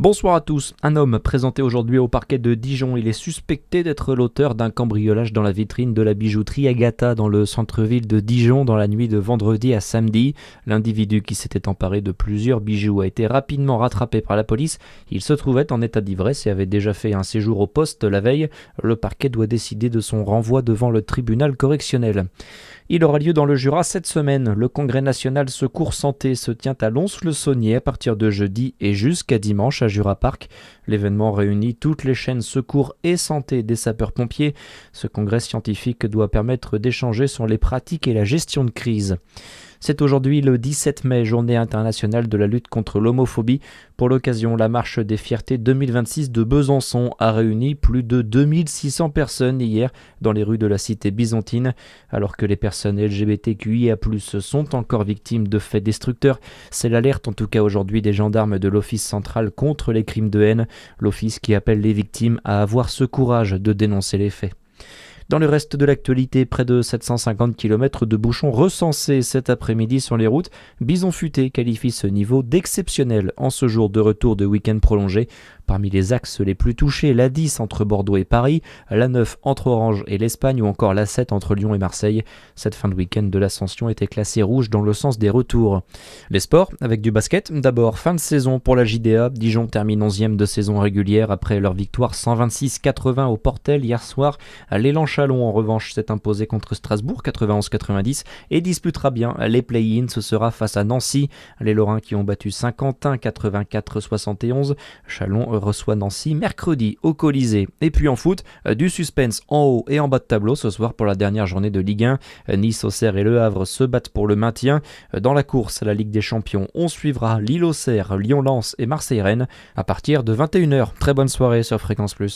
Bonsoir à tous. Un homme présenté aujourd'hui au parquet de Dijon. Il est suspecté d'être l'auteur d'un cambriolage dans la vitrine de la bijouterie Agatha dans le centre-ville de Dijon dans la nuit de vendredi à samedi. L'individu qui s'était emparé de plusieurs bijoux a été rapidement rattrapé par la police. Il se trouvait en état d'ivresse et avait déjà fait un séjour au poste la veille. Le parquet doit décider de son renvoi devant le tribunal correctionnel. Il aura lieu dans le Jura cette semaine. Le Congrès national Secours Santé se tient à Lons-le-Saunier à partir de jeudi et jusqu'à dimanche à Jura Park. L'événement réunit toutes les chaînes secours et santé des sapeurs-pompiers. Ce congrès scientifique doit permettre d'échanger sur les pratiques et la gestion de crise. C'est aujourd'hui le 17 mai, journée internationale de la lutte contre l'homophobie. Pour l'occasion, la marche des fiertés 2026 de Besançon a réuni plus de 2600 personnes hier dans les rues de la cité byzantine. Alors que les personnes LGBTQIA+, sont encore victimes de faits destructeurs, c'est l'alerte en tout cas aujourd'hui des gendarmes de l'Office central contre les crimes de haine, l'office qui appelle les victimes à avoir ce courage de dénoncer les faits. Dans le reste de l'actualité, près de 750 km de bouchons recensés cet après-midi sur les routes. Bison Futé qualifie ce niveau d'exceptionnel en ce jour de retour de week-end prolongé. Parmi les axes les plus touchés, la 10 entre Bordeaux et Paris, la 9 entre Orange et l'Espagne ou encore la 7 entre Lyon et Marseille. Cette fin de week-end de l'Ascension était classée rouge dans le sens des retours. Les sports, avec du basket. D'abord, fin de saison pour la JDA. Dijon termine 11e de saison régulière après leur victoire 126-80 au Portel hier soir. L'élan Chalon, en revanche, s'est imposé contre Strasbourg 91-90 et disputera bien les play-ins. Ce sera face à Nancy. Les Lorrains qui ont battu Saint-Quentin 84-71. Chalon reçoit Nancy mercredi au Colisée. Et puis en foot, du suspense en haut et en bas de tableau ce soir pour la dernière journée de Ligue 1. Nice, Auxerre et Le Havre se battent pour le maintien. Dans la course à la Ligue des Champions, on suivra Lille-Auxerre, Lyon-Lens et Marseille-Rennes à partir de 21h. Très bonne soirée sur Fréquence Plus.